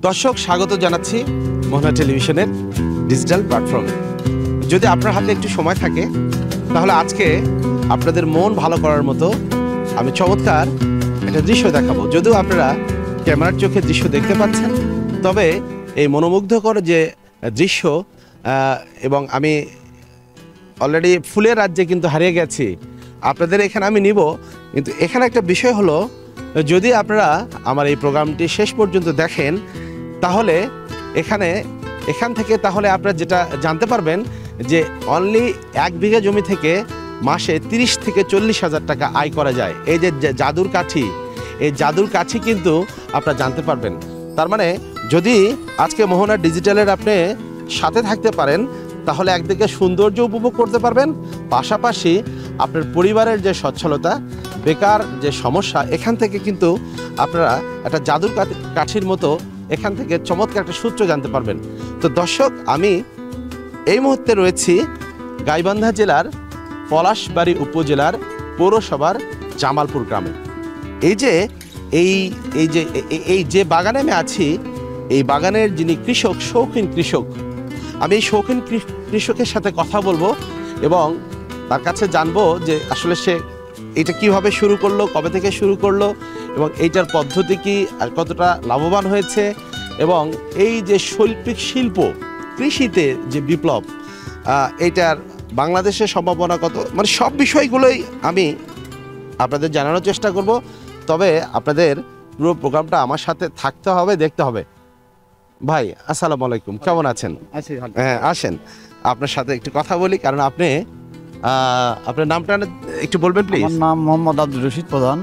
দর্শক স্বাগত জানাচ্ছি মোহনা টেলিভিশনের ডিজিটাল প্ল্যাটফর্মে। যদি আপনার হাতে একটু সময় থাকে তাহলে আজকে আপনাদের মন ভালো করার মতো আমি চমৎকার একটা দৃশ্য দেখাবো। যদিও আপনারা ক্যামেরার চোখে দৃশ্য দেখতে পাচ্ছেন, তবে এই মনোমুগ্ধকর যে দৃশ্য এবং আমি অলরেডি ফুলের রাজ্যে কিন্তু হারিয়ে গেছি, আপনাদের এখানে আমি নিব। কিন্তু এখানে একটা বিষয় হলো, যদি আপনারা আমার এই প্রোগ্রামটি শেষ পর্যন্ত দেখেন তাহলে এখান থেকে তাহলে আপনারা যেটা জানতে পারবেন যে অনলি 1 বিঘা জমি থেকে মাসে 30 থেকে 40 হাজার টাকা আয় করা যায়। এই যে জাদুর কাঠি, এই জাদুর কাঠি কিন্তু আপনারা জানতে পারবেন। তার মানে যদি আজকে মোহনা ডিজিটালের আপনি সাথে থাকতে পারেন তাহলে একদিকে সৌন্দর্য উপভোগ করতে পারবেন, পাশাপাশি আপনার পরিবারের যে সচ্ছলতা, বেকার যে সমস্যা, এখান থেকে কিন্তু আপনারা একটা জাদুর কাঠির মতো এখান থেকে চমৎকার একটা সূত্র জানতে পারবেন। তো দর্শক, আমি এই মুহূর্তে রয়েছি গাইবান্ধা জেলার পলাশবাড়ী উপজেলার পৌরসভার জামালপুর গ্রামে। এই যে বাগানে আমি আছি, এই বাগানের যিনি কৃষক, শৌখিন কৃষক, আমি এই শৌখিন কৃষকের সাথে কথা বলবো এবং তার কাছে জানবো যে আসলে সে এটা কিভাবে শুরু করলো, কবে থেকে শুরু করলো এবং এইটার পদ্ধতি কি আর কতটা লাভবান হয়েছে, এবং এই যে শৈল্পিক শিল্প কৃষিতে যে বিপ্লব, এইটার বাংলাদেশের সম্ভাবনা কত, মানে সব বিষয়গুলোই আমি আপনাদের জানানোর চেষ্টা করব। তবে আপনাদের পুরো প্রোগ্রামটা আমার সাথে থাকতে হবে, দেখতে হবে। ভাই আসসালামু আলাইকুম, কেমন আছেন? হ্যাঁ, আসেন আপনার সাথে একটু কথা বলি, কারণ আপনি আপনার নামটা একটু বলবেন প্লিজ। আমার নাম মোহাম্মদ আব্দুর রশিদ প্রধান।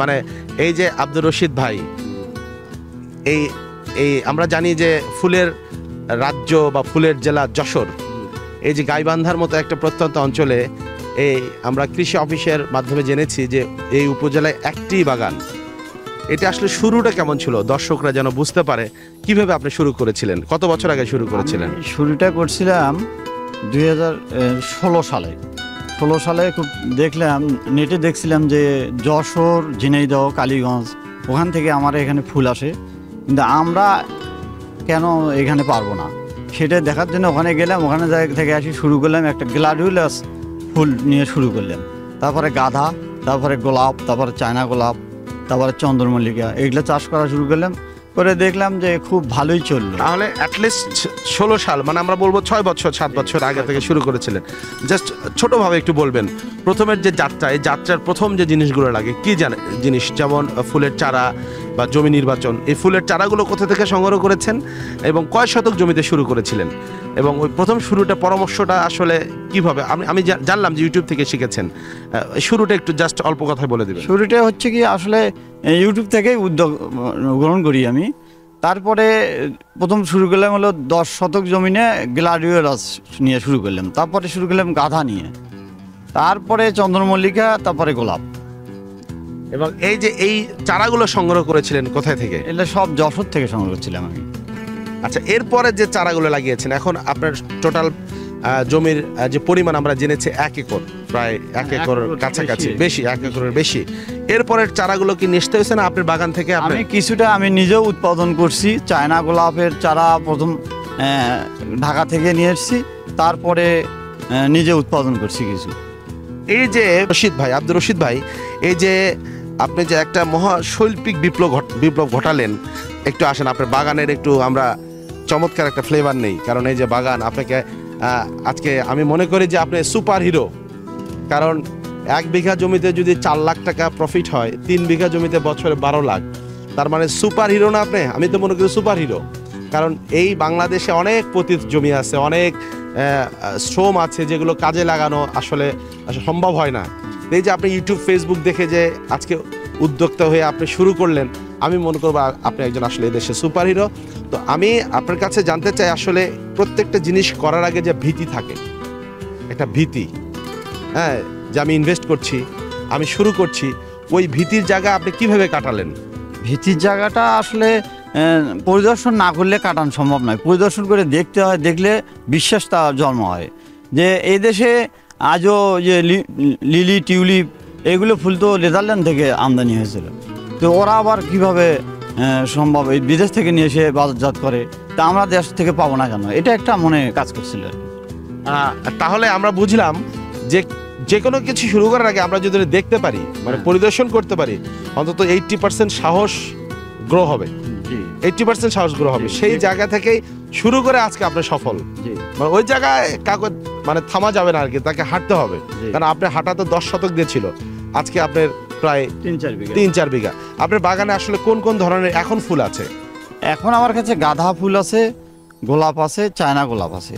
মানে এই যে আব্দুর রশিদ ভাই, এই আমরা জানি যে ফুলের রাজ্য বা ফুলের জেলা যশোর, এই যে গাইবান্ধার মতো একটা প্রত্যন্ত অঞ্চলে এই আমরা কৃষি অফিসের মাধ্যমে জেনেছি যে এই উপজেলায় একটি বাগান। এটা আসলে শুরুটা কেমন ছিল, দর্শকরা যেন বুঝতে পারে কিভাবে আপনি শুরু করেছিলেন, কত বছর আগে শুরু করেছিলেন? শুরুটা করছিলাম 2016 সালে। 16 সালে খুব দেখলাম, নেটে দেখছিলাম যে যশোর, ঝিনাইদহ, কালীগঞ্জ, ওখান থেকে আমার এখানে ফুল আসে, কিন্তু আমরা কেন এখানে পারবো না সেটা দেখার জন্য ওখানে গেলাম। ওখানে থেকে আসি শুরু করলাম, একটা গ্লাডিওলাস ফুল নিয়ে শুরু করলাম, তারপরে গাঁদা, তারপরে গোলাপ, তারপরে চায়না গোলাপ, তারপরে চন্দ্রমল্লিকা, এগুলো চাষ করা শুরু করলাম। করে দেখলাম যে খুব ভালোই চললো। তাহলে অ্যাটলিস্ট 16 সাল, মানে আমরা বলবো 6 বছর 7 বছর আগে থেকে শুরু করেছিলেন। জাস্ট ছোটোভাবে একটু বলবেন প্রথমের যে যাত্রা, এই যাত্রার প্রথম যে জিনিসগুলো লাগে কি জিনিস, যেমন ফুলের চারা বা জমি নির্বাচন, এই ফুলের চারাগুলো কোথা থেকে সংগ্রহ করেছেন এবং কয় শতক জমিতে শুরু করেছিলেন, এবং ওই প্রথম শুরুটা পরামর্শটা আসলে কিভাবে? আমি জানলাম যে ইউটিউব থেকে শিখেছেন, শুরুটা একটু জাস্ট অল্প কথায় বলে দেবেন। শুরুটা হচ্ছে কি, আসলে ইউটিউব থেকেই উদ্যোগ গ্রহণ করি আমি। তারপরে প্রথম শুরু করলাম হলো 10 শতক জমিনে গ্লাডিওলাস নিয়ে শুরু করলাম, তারপরে শুরু করলাম গাঁদা নিয়ে, তারপরে চন্দ্রমল্লিকা, তারপরে গোলাপ। এবং এই যে এই চারাগুলো সংগ্রহ করেছিলেন কোথায় থেকে? এগুলো সব যশোর থেকে সংগ্রহ করছিলাম আমি। আচ্ছা, এরপরে যে চারাগুলো লাগিয়েছেন, এখন আপনার টোটাল জমির যে পরিমাণ আমরা জেনেছি 1 একর, প্রায় 1 একর কাছাকাছি, বেশি 1 একরের বেশি। এরপরের চারাগুলো কি নিতে হয়েছে না আপনার বাগান থেকে? আমি কিছুটা আমি নিজেও উৎপাদন করছি। চায়না গোলাপের চারা প্রথম ঢাকা থেকে নিয়ে এসেছি, তারপরে নিজে উৎপাদন করছি কিছু। এই যে আব্দুর রশিদ ভাই, এই যে আপনি যে একটা মহাশৈল্পিক বিপ্লব ঘটালেন, একটু আসেন আপনার বাগানের একটু আমরা চমৎকার একটা ফ্লেভার নেই। কারণ এই যে বাগান, আপনাকে আজকে আমি মনে করি যে আপনি সুপার হিরো। কারণ 1 বিঘা জমিতে যদি 4 লাখ টাকা প্রফিট হয়, 3 বিঘা জমিতে বছরে 12 লাখ, তার মানে সুপার হিরো না আপনি? আমি তো মনে করি সুপার হিরো। কারণ এই বাংলাদেশে অনেক পতিত জমি আছে, অনেক শ্রম আছে যেগুলো কাজে লাগানো আসলে সম্ভব হয় না। এই যে আপনি ইউটিউব, ফেসবুক দেখে যে আজকে উদ্যোক্তা হয়ে আপনি শুরু করলেন, আমি মনে করবো আপনি একজন আসলে এই দেশের সুপার হিরো। তো আমি আপনার কাছে জানতে চাই, আসলে প্রত্যেকটা জিনিস করার আগে যে ভীতি থাকে, একটা ভীতি, হ্যাঁ, যে আমি ইনভেস্ট করছি, আমি শুরু করছি, ওই ভীতির জায়গা আপনি কিভাবে কাটালেন? ভীতির জায়গাটা আসলে পরিদর্শন না করলে কাটানো সম্ভব নয়। পরিদর্শন করে দেখতে হয়, দেখলে বিশ্বাসটা জন্ম হয় যে এই দেশে আজও যে লিলি, টিউলিপ, এগুলো ফুল তো নেদারল্যান্ড থেকে আমদানি হয়েছিল। তো ওরা আবার কিভাবে সম্ভব এই বিদেশ থেকে নিয়ে এসে বাজারজাত করে, তা আমরা দেশ থেকে পাবো না কেন? এটা একটা মনে কাজ করছিল আর কি। তাহলে আমরা বুঝলাম যে যে কোনো কিছু শুরু করার আগে আমরা যদি দেখতে পারি, মানে পরিদর্শন করতে পারি, অন্তত 80% সাহস গ্রো হবে, 80% সাহস গ্রো হবে। সেই জায়গা থেকেই শুরু করে আজকে আপনি সফল। মানে ওই জায়গায় কাগজ মানে থামা যাবে না আর কি, তাকে হাঁটতে হবে। কারণ আপনার হাঁটা তো 10 শতক দিয়ে ছিল, আজকে আপনার প্রায় 3-4 বিঘা। আপনার বাগানে আসলে কোন কোন ধরনের এখন ফুল আছে? এখন আমার কাছে গাঁদা ফুল আছে, গোলাপ আছে, চায়না গোলাপ আছে।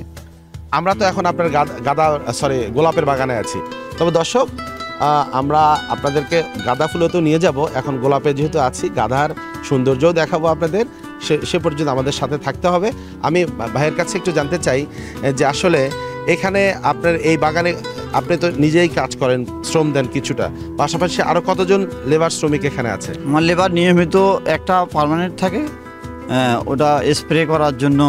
আমরা তো এখন আপনার গোলাপের বাগানে আছি। তবে দর্শক, আমরা আপনাদেরকে গাঁদা ফুলও তো নিয়ে যাব। এখন গোলাপে যেহেতু আছি, গাঁদার সৌন্দর্যও দেখাবো আপনাদের। সে পর্যন্ত আমাদের সাথে থাকতে হবে। আমি ভাইয়ের কাছে একটু জানতে চাই যে আসলে এখানে আপনার এই বাগানে আপনি তো নিজেই কাজ করেন, শ্রম দেন কিছুটা, পাশাপাশি আরো কতজন লেবার শ্রমিক এখানে আছে? আমার লেবার নিয়মিত একটা পার্মানেন্ট থাকে, ওটা স্প্রে করার জন্য,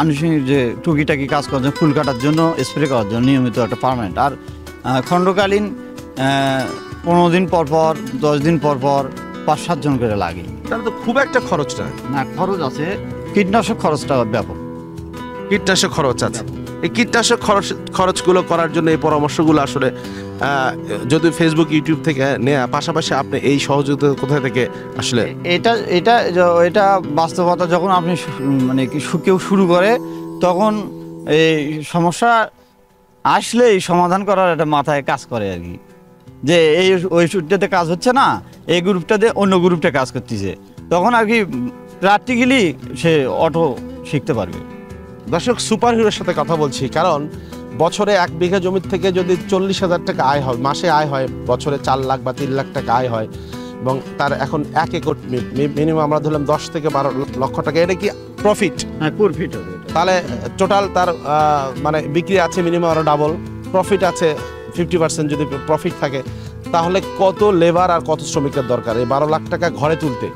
আনুষঙ্গিক যে টুকিটাকি কাজ করার জন্য, ফুল কাটার জন্য, স্প্রে করার জন্য নিয়মিত একটা পার্মানেন্ট। আর খণ্ডকালীন 15 দিন পর পর, 10 দিন পর পর 5-7 জন করে লাগে। তাহলে তো খুব একটা খরচ না? না, খরচ আছে, কীটনাশক খরচটা ব্যাপক। কীটনাশক খরচ আছে। এই কীটনাশক খরচগুলো করার জন্য এই পরামর্শগুলো আসলে যদি ফেসবুক, ইউটিউব থেকে নেয়া, পাশাপাশি আপনি এই সহযোগিতা কোথা থেকে আসলে? এটা বাস্তবতা। যখন আপনি মানে কেউ শুরু করে, তখন এই সমস্যা আসলে এই সমাধান করার একটা মাথায় কাজ করে আর কি, যে এই ওই শুটটাতে কাজ হচ্ছে না, এই গ্রুপটাতে অন্য গ্রুপটা কাজ করতেছে, তখন আর কি প্র্যাকটিক্যালি সে অটো শিখতে পারবে। দর্শক, সুপার হিরোর সাথে কথা বলছি, কারণ বছরে 1 বিঘা জমি থেকে যদি 40,000 টাকা আয় হয়, মাসে আয় হয়, বছরে 4 লাখ বা 3 লাখ টাকা আয় হয়, এবং তার এখন 1 একর মিনিমাম আমরা ধরলাম 10 থেকে 12 লক্ষ টাকা, এটা কি প্রফিট? হ্যাঁ, প্রফিট হবে। তাহলে টোটাল তার মানে বিক্রি আছে মিনিমাম আরো ডাবল, প্রফিট আছে 50% যদি প্রফিট থাকে, তাহলে কত লেবার আর কত শ্রমিকের দরকার এই 12 লাখ টাকা ঘরে তুলতে?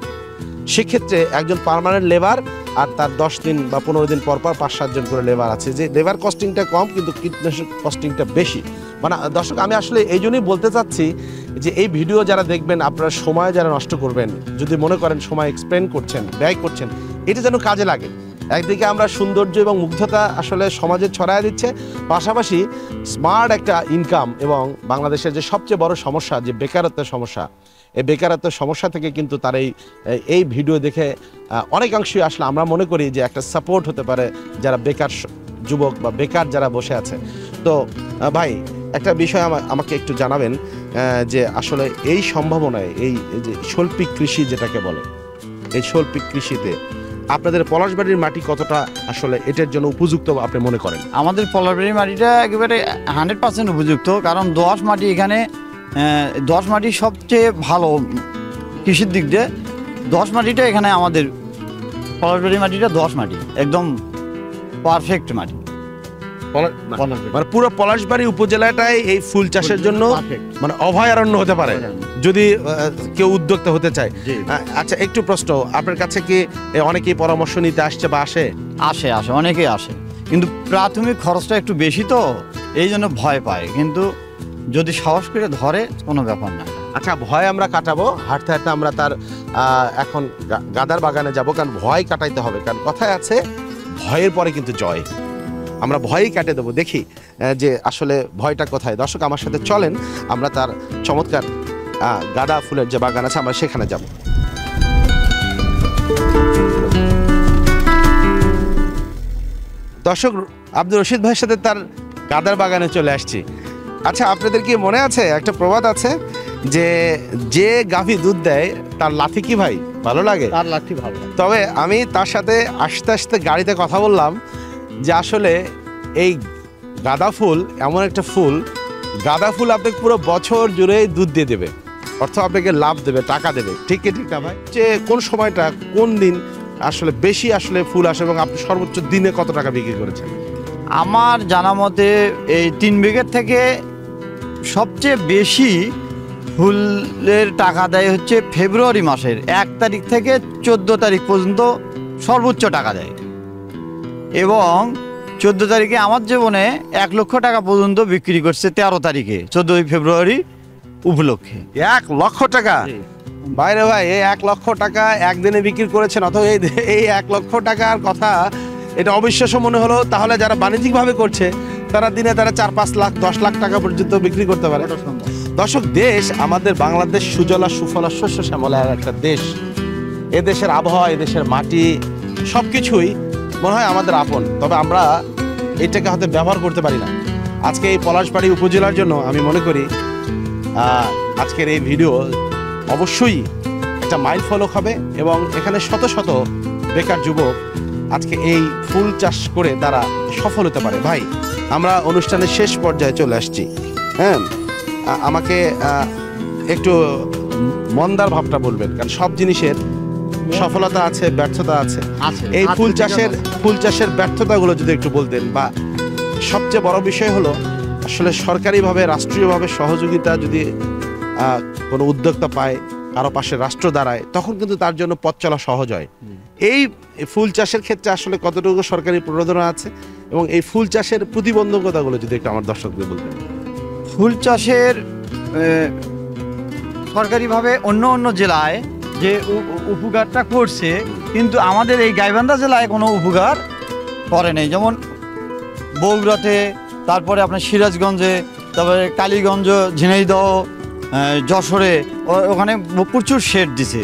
সেক্ষেত্রে একজন পার্মানেন্ট লেবার আর তার 10 দিন বা 15 দিন পর পর 5-7 জন করে লেবার আছে, যে লেবার কস্টিংটা কম কিন্তু কীটনাশক কস্টিংটা বেশি। মানে দর্শক, আমি আসলে এই জন্যই বলতে চাচ্ছি যে এই ভিডিও যারা দেখবেন, আপনারা সময় যারা নষ্ট করবেন, যদি মনে করেন সময় এক্সপেন্ড করছেন, ব্যয় করছেন, এটা যেন কাজে লাগে। একদিকে আমরা সৌন্দর্য এবং মুগ্ধতা আসলে সমাজে ছড়ায় দিচ্ছে, পাশাপাশি স্মার্ট একটা ইনকাম, এবং বাংলাদেশের যে সবচেয়ে বড় সমস্যা যে বেকারত্বের সমস্যা, এই বেকারত্বের সমস্যা থেকে কিন্তু তার এই ভিডিও দেখে অনেকাংশই আসলে আমরা মনে করি যে একটা সাপোর্ট হতে পারে যারা বেকার যুবক বা বেকার যারা বসে আছে। তো ভাই, একটা বিষয় আমাকে একটু জানাবেন যে আসলে এই সম্ভাবনায় এই যে শৈল্পিক কৃষি যেটাকে বলে, এই শৈল্পিক কৃষিতে আপনাদের পলাশবাড়ির মাটি কতটা আসলে এটার জন্য উপযুক্ত আপনি মনে করেন? আমাদের পলাশবাড়ির মাটিটা একেবারে 100% উপযুক্ত, কারণ দোআঁশ মাটি এখানে, দোআঁশ মাটি সবচেয়ে ভালো কৃষির দিক দিয়ে। দোআঁশ মাটিটা এখানে আমাদের পলাশবাড়ির মাটিটা দোআঁশ মাটি, একদম পারফেক্ট মাটি। মানে পুরো পলাশবাড়ি উপজেলাটাই এই ফুল চাষের জন্য মানে অভয়ারণ্য হতে পারে যদি কেউ উদ্যোক্তা হতে চায়। আচ্ছা, একটু প্রশ্ন, আপনার কাছে কি অনেকেই পরামর্শ নিতে আসছে বা আসে? অনেকেই আসে, কিন্তু প্রাথমিক খরচটা একটু বেশি, তো এই জন্য ভয় পায়। কিন্তু যদি সাহস করে ধরে, কোনো ব্যাপার না। আচ্ছা, ভয় আমরা কাটাবো, হাঁটতে হাঁটতে আমরা তার এখন গাদার বাগানে যাব, কারণ ভয় কাটাইতে হবে। কারণ কথায় আছে, ভয়ের পরে কিন্তু জয়। আমরা ভয়ই কাটে দেবো, দেখি যে আসলে ভয়টা কোথায়। দর্শক, আমার সাথে চলেন, আমরা তার চমৎকার গাঁদা ফুলের যে বাগান আছে আমরা সেখানে যাব। দর্শক, আব্দুর রশিদ ভাইয়ের সাথে তার গাঁদার বাগানে চলে আসছি। আচ্ছা, আপনাদের কি মনে আছে একটা প্রবাদ আছে যে যে গাভী দুধ দেয় তার লাথি কি ভাই ভালো লাগে? তার লাথি ভালো। তবে আমি তার সাথে আস্তে আস্তে গাড়িতে কথা বললাম যে আসলে এই গাঁদা ফুল এমন একটা ফুল, গাঁদা ফুল আপনাকে পুরো বছর জুড়ে দুধ দিয়ে দেবে, অর্থ আপনাকে লাভ দেবে, টাকা দেবে। ঠিক কি ঠিক না ভাই? যে কোন সময়টা, কোন দিন আসলে বেশি আসলে ফুল আসে এবং আপনি সর্বোচ্চ দিনে কত টাকা বিক্রি করেছেন? আমার জানা মতে এই 3 বিঘের থেকে সবচেয়ে বেশি ফুলের টাকা দেয় হচ্ছে ফেব্রুয়ারি মাসের 1 তারিখ থেকে 14 তারিখ পর্যন্ত সর্বোচ্চ টাকা দেয়, এবং 14 তারিখে আমার জীবনে 1 লক্ষ টাকা পর্যন্ত বিক্রি করছে 13 তারিখে 14 ফেব্রুয়ারি উপলক্ষে। 1 লক্ষ টাকা? বাইরে ভাই এই 1 লক্ষ টাকা একদিনে বিক্রি করেছেন, অথবা এই 1 লক্ষ টাকার কথা এটা অবিশ্বাস্য মনে হলো। তাহলে যারা বাণিজ্যিকভাবে করছে তারা দিনে 4-5 লাখ 10 লাখ টাকা পর্যন্ত বিক্রি করতে পারে। দর্শক, দেশ আমাদের বাংলাদেশ সুজলা সুফলা শস্য শ্যামলার একটা দেশ। এ দেশের আবহাওয়া, এ দেশের মাটি সবকিছুই মনে হয় আমাদের আপন, তবে আমরা এটাকে হয়তো ব্যবহার করতে পারি না। আজকে এই পলাশবাড়ি উপজেলার জন্য আমি মনে করি আজকের এই ভিডিও অবশ্যই একটা মাইল ফলক হবে, এবং এখানে শত শত বেকার যুবক আজকে এই ফুল চাষ করে তারা সফল হতে পারে। ভাই, আমরা অনুষ্ঠানের শেষ পর্যায়ে চলে আসছি। হ্যাঁ, আমাকে একটু মন্দার ভাবটা বলবেন, কারণ সব জিনিসের সফলতা আছে, ব্যর্থতা আছে। এই ফুল চাষের ব্যর্থতাগুলো যদি একটু বলতেন, বা সবচেয়ে বড় বিষয় হলো আসলে সরকারিভাবে রাষ্ট্রীয়ভাবে সহযোগিতা যদি কোনো উদ্যোক্তা পায়, কারো পাশে রাষ্ট্র দাঁড়ায়, তখন কিন্তু তার জন্য পথ চলা সহজ হয়। এই ফুল চাষের ক্ষেত্রে আসলে কতটুকু সরকারি প্রণোদনা আছে, এবং এই ফুল চাষের প্রতিবন্ধকতাগুলো যদি একটু আমার দর্শকদের বলতেন। ফুল চাষের সরকারিভাবে অন্য অন্য জেলায় যে উপকারটা করছে, কিন্তু আমাদের এই গাইবান্ধা জেলায় কোনো উপকার করে নেই। যেমন বগুড়াতে, তারপরে আপনার সিরাজগঞ্জে, তারপরে কালীগঞ্জ, ঝিনাইদহ, যশোরে ওখানে প্রচুর শেড দিছে।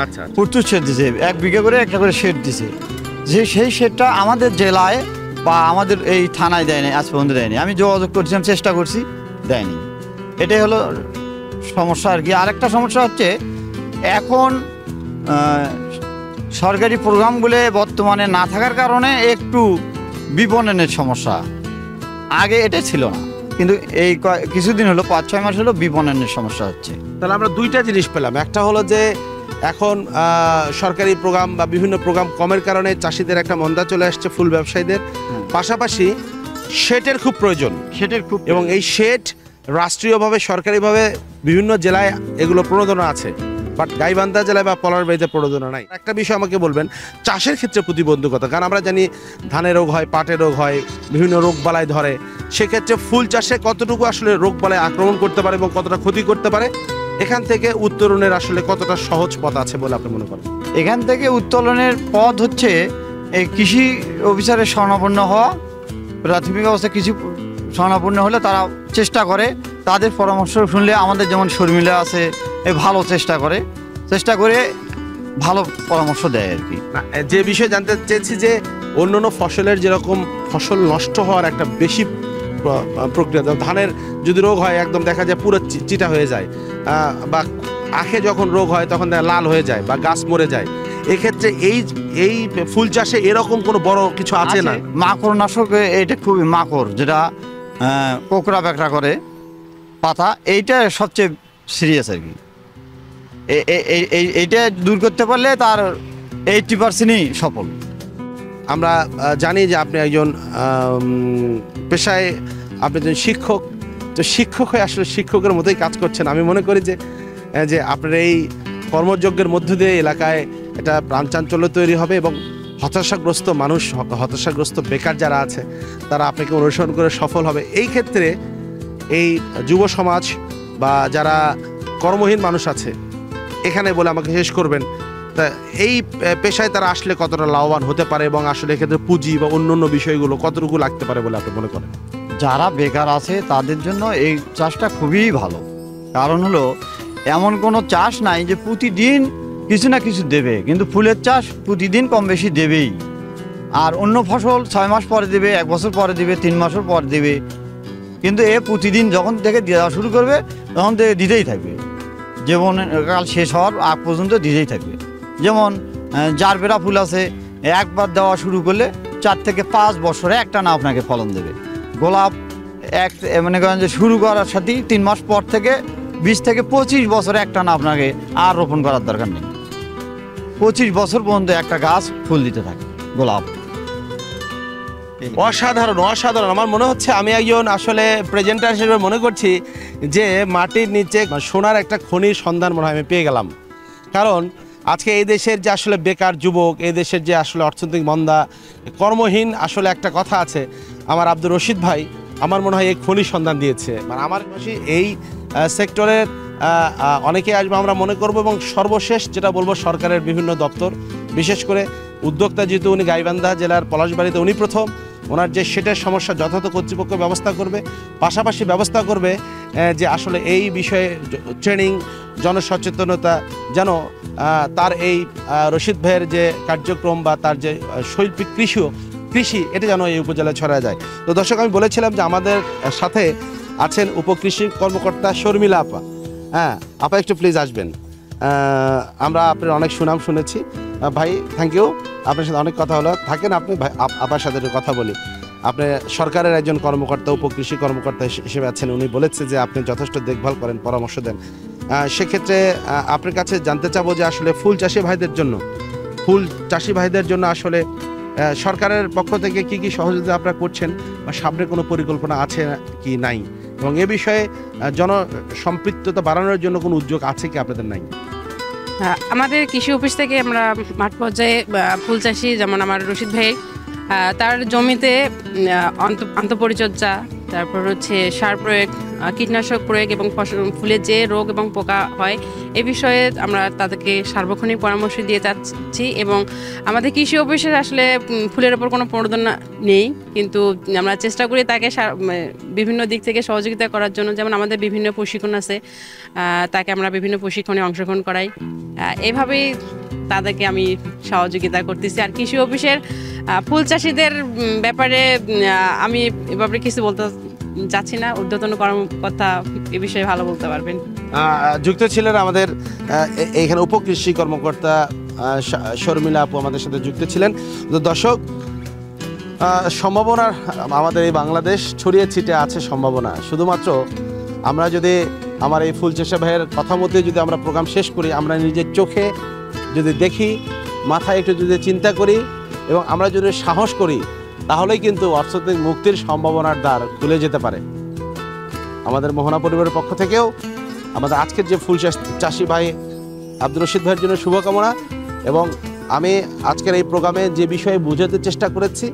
আচ্ছা, প্রচুর শেড দিছে, 1 বিঘা করে একটা করে শেড দিছে। সেই শেডটা আমাদের জেলায় বা আমাদের এই থানায় দেয়নি, আজ পর্যন্ত দেয়নি। আমি যোগাযোগ করছিলাম, চেষ্টা করছি, দেয়নি। এটাই হলো সমস্যা আর কি। আরেকটা সমস্যা হচ্ছে, এখন সরকারি প্রোগ্রামগুলো বর্তমানে না থাকার কারণে একটু বিপণনের সমস্যা। আগে এটা ছিল না, কিন্তু এই কিছুদিন হলো, 5-6 মাস হলো বিপণনের সমস্যা হচ্ছে। তাহলে আমরা দুইটা জিনিস পেলাম। একটা হলো যে এখন সরকারি প্রোগ্রাম বা বিভিন্ন প্রোগ্রাম কমের কারণে চাষিদের একটা মন্দা চলে আসছে, ফুল ব্যবসায়ীদের। পাশাপাশি শেডের খুব প্রয়োজন, এবং এই শেড রাষ্ট্রীয়ভাবে সরকারিভাবে বিভিন্ন জেলায় এগুলো প্রণোদনা আছে, বাট গাইবান্ধা জেলায় বা পলাশবাড়িতে প্রণোদনা নাই। একটা বিষয় আমাকে বলবেন, চাষের ক্ষেত্রে প্রতিবন্ধকতা, কারণ আমরা জানি ধানে রোগ হয়, পাটে রোগ হয়, বিভিন্ন রোগ বালাই ধরে। সেক্ষেত্রে ফুল চাষে কতটুকু আসলে রোগ বালাই আক্রমণ করতে পারে এবং কতটা ক্ষতি করতে পারে, এখান থেকে উত্তরণের আসলে কতটা সহজ পথ আছে বলে আপনি মনে করেন? এখান থেকে উত্তোলনের পথ হচ্ছে এই কৃষি অফিসারের শরণাপন্ন হওয়া। প্রাথমিক অবস্থায় কৃষি শরণাপন্ন হলে তারা চেষ্টা করে, তাদের পরামর্শ শুনলে, আমাদের যেমন শর্মিলা আছে, ভালো চেষ্টা করে ভালো পরামর্শ দেয় আর কি। যে বিষয় জানতে চেয়েছি যে অন্যান্য ফসলের যেরকম ফসল নষ্ট হওয়ার একটা বেশি প্রক্রিয়া, ধানের যদি রোগ হয় একদম দেখা যায় পুরো চিটা হয়ে যায়, বা আখে যখন রোগ হয় তখন লাল হয়ে যায় বা গাছ মরে যায়। এক্ষেত্রে এই ফুল চাষে এরকম কোনো বড় কিছু আছে না? মাকড় নাশক, এটা খুবই মাকড়, যেটা কোকড়া বেকড়া করে পাতা, এইটা সবচেয়ে সিরিয়াস আর কি। এইটা দূর করতে পারলে তার 80%ই সফল। আমরা জানি যে আপনি একজন পেশায় আপনি একজন শিক্ষক, তো শিক্ষক হয়ে আসলে শিক্ষকের মতোই কাজ করছেন। আমি মনে করি যে আপনার এই কর্মযজ্ঞের মধ্য দিয়ে এলাকায় একটা প্রাণচাঞ্চল্য তৈরি হবে, এবং হতাশাগ্রস্ত মানুষ, হতাশাগ্রস্ত বেকার যারা আছে তারা আপনাকে অনুসরণ করে সফল হবে। এই ক্ষেত্রে এই যুব সমাজ বা যারা কর্মহীন মানুষ আছে এখানে বলে আমাকে শেষ করবেন, তা এই পেশায় তারা আসলে কতটা লাভবান হতে পারে, এবং আসলে এক্ষেত্রে পুঁজি বা অন্য বিষয়গুলো কতটুকু লাগতে পারে বলে আপনি মনে করেন? যারা বেকার আছে তাদের জন্য এই চাষটা খুবই ভালো। কারণ হলো, এমন কোনো চাষ নাই যে প্রতিদিন কিছু না কিছু দেবে, কিন্তু ফুলের চাষ প্রতিদিন কম বেশি দেবেই। আর অন্য ফসল 6 মাস পরে দেবে, 1 বছর পরে দেবে, 3 মাসের পর দেবে, কিন্তু এ প্রতিদিন যখন থেকে দেওয়া শুরু করবে তখন থেকে দিতেই থাকবে, যেমন কাল শেষ হওয়ার আগ পর্যন্ত দিতেই থাকবে। যেমন জারবেরা ফুল আছে, একবার দেওয়া শুরু করলে 4 থেকে 5 বছরে একটা না আপনাকে ফলন দেবে। গোলাপ মনে করেন যে শুরু করার সাথেই 3 মাস পর থেকে 20 থেকে 25 বছরে একটা না আপনাকে আর রোপণ করার দরকার নেই। 25 বছর পর্যন্ত একটা গাছ ফুল দিতে থাকে গোলাপ। অসাধারণ অসাধারণ। আমার মনে হচ্ছে আমি একজন আসলে প্রেজেন্টার হিসেবে মনে করছি যে মাটির নিচে সোনার একটা খনির সন্ধান মনে হয় আমি পেয়ে গেলাম। কারণ আজকে এই দেশের যে আসলে বেকার যুবক, এই দেশের যে আসলে অর্থনৈতিক মন্দা, কর্মহীন, আসলে একটা কথা আছে, আমার আব্দুর রশিদ ভাই আমার মনে হয় এই খনির সন্ধান দিয়েছে। মানে আমার এই সেক্টরের অনেকে আসবে আমরা মনে করব। এবং সর্বশেষ যেটা বলবো, সরকারের বিভিন্ন দপ্তর, বিশেষ করে উদ্যোক্তা যেহেতু উনি গাইবান্ধা জেলার পলাশবাড়িতে উনি প্রথম, ওনার যে সেটের সমস্যা যথাযথ কর্তৃপক্ষ ব্যবস্থা করবে, পাশাপাশি ব্যবস্থা করবে যে আসলে এই বিষয়ে ট্রেনিং, জনসচেতনতা যেন তার এই রশিদ ভাইয়ের যে কার্যক্রম বা তার যে শৈল্পিক কৃষি এটা যেন এই উপজেলায় ছড়া যায়। তো দর্শক, আমি বলেছিলাম যে আমাদের সাথে আছেন উপকৃষি কর্মকর্তা শর্মিলা আপা। হ্যাঁ আপা, একটু প্লিজ আসবেন। আমরা আপনার অনেক সুনাম শুনেছি ভাই, থ্যাংক ইউ। আপনার সাথে অনেক কথা হলো, থাকেন আপনি ভাই, আপার সাথে একটু কথা বলি। আপনি সরকারের একজন কর্মকর্তা, উপকৃষি কর্মকর্তা হিসেবে আছেন। উনি বলেছে যে আপনি যথেষ্ট দেখভাল করেন, পরামর্শ দেন। সেক্ষেত্রে আপনার কাছে জানতে চাবো যে আসলে ফুল চাষি ভাইদের জন্য আসলে সরকারের পক্ষ থেকে কি কি সহযোগিতা আপনারা করছেন, বা সামনে কোনো পরিকল্পনা আছে কি নাই, এবং এ বিষয়ে জনসম্পৃক্ততা বাড়ানোর জন্য কোনো উদ্যোগ আছে কি আপনাদের নাই? আমাদের কৃষি অফিস থেকে আমরা মাঠ পর্যায়ে ফুল চাষি, যেমন আমার রশিদ ভাই, তার জমিতে আন্তঃপরিচর্যা, তারপর হচ্ছে সার প্রয়োগ, কীটনাশক প্রয়োগ এবং ফুলের যে রোগ এবং পোকা হয় এ বিষয়ে আমরা তাদেরকে সার্বক্ষণিক পরামর্শ দিয়ে যাচ্ছি। এবং আমাদের কৃষি অফিসের আসলে ফুলের ওপর কোনো প্রণোদনা নেই, কিন্তু আমরা চেষ্টা করি তাকে বিভিন্ন দিক থেকে সহযোগিতা করার জন্য। যেমন আমাদের বিভিন্ন প্রশিক্ষণ আছে, তাকে আমরা বিভিন্ন প্রশিক্ষণে অংশগ্রহণ করাই। এইভাবেই তাদেরকে আমি সহযোগিতা করতেছি। আর কৃষি অফিসের ফুল চাষিদের ব্যাপারে আমি এভাবে কিছু বলতে যাচ্ছি না, ঊর্ধ্বতন কর্মকর্তা এ বিষয়ে ভালো বলতে পারবেন। যুক্ত ছিলেন আমাদের এইখানে উপকৃষি কর্মকর্তা শর্মিলা আপু আমাদের সাথে যুক্ত ছিলেন। তো দর্শক, সম্ভাবনার আমাদের এই বাংলাদেশ ছড়িয়ে ছিটে আছে সম্ভাবনা। শুধুমাত্র আমরা যদি আমার এই ফুল চাষি ভাইয়ের কথা মধ্যে যদি আমরা প্রোগ্রাম শেষ করি, আমরা নিজের চোখে যদি দেখি, মাথায় একটু যদি চিন্তা করি এবং আমরা যদি সাহস করি, তাহলেই কিন্তু অর্থনৈতিক মুক্তির সম্ভাবনার দ্বার খুলে যেতে পারে। আমাদের মোহনা পরিবারের পক্ষ থেকেও আমাদের আজকের যে ফুল চাষি ভাই আব্দুর রশিদ ভাইয়ের জন্য শুভকামনা। এবং আমি আজকের এই প্রোগ্রামে যে বিষয়ে বোঝাতে চেষ্টা করেছি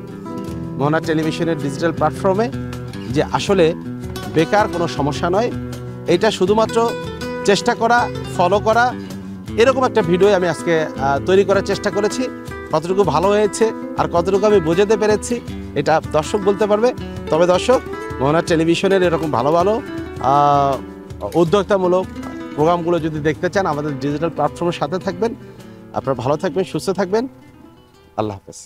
মোহনা টেলিভিশনের ডিজিটাল প্ল্যাটফর্মে, যে আসলে বেকার কোনো সমস্যা নয়, এটা শুধুমাত্র চেষ্টা করা, ফলো করা, এরকম একটা ভিডিও আমি আজকে তৈরি করার চেষ্টা করেছি। কতটুকু ভালো হয়েছে আর কতটুকু আমি বোঝাতে পেরেছি এটা দর্শক বলতে পারবে। তবে দর্শক, মোহনা টেলিভিশনের এরকম ভালো ভালো উদ্যোক্তামূলক প্রোগ্রামগুলো যদি দেখতে চান, আমাদের ডিজিটাল প্ল্যাটফর্মের সাথে থাকবেন। আপনারা ভালো থাকবেন, সুস্থ থাকবেন। আল্লাহ হাফেজ।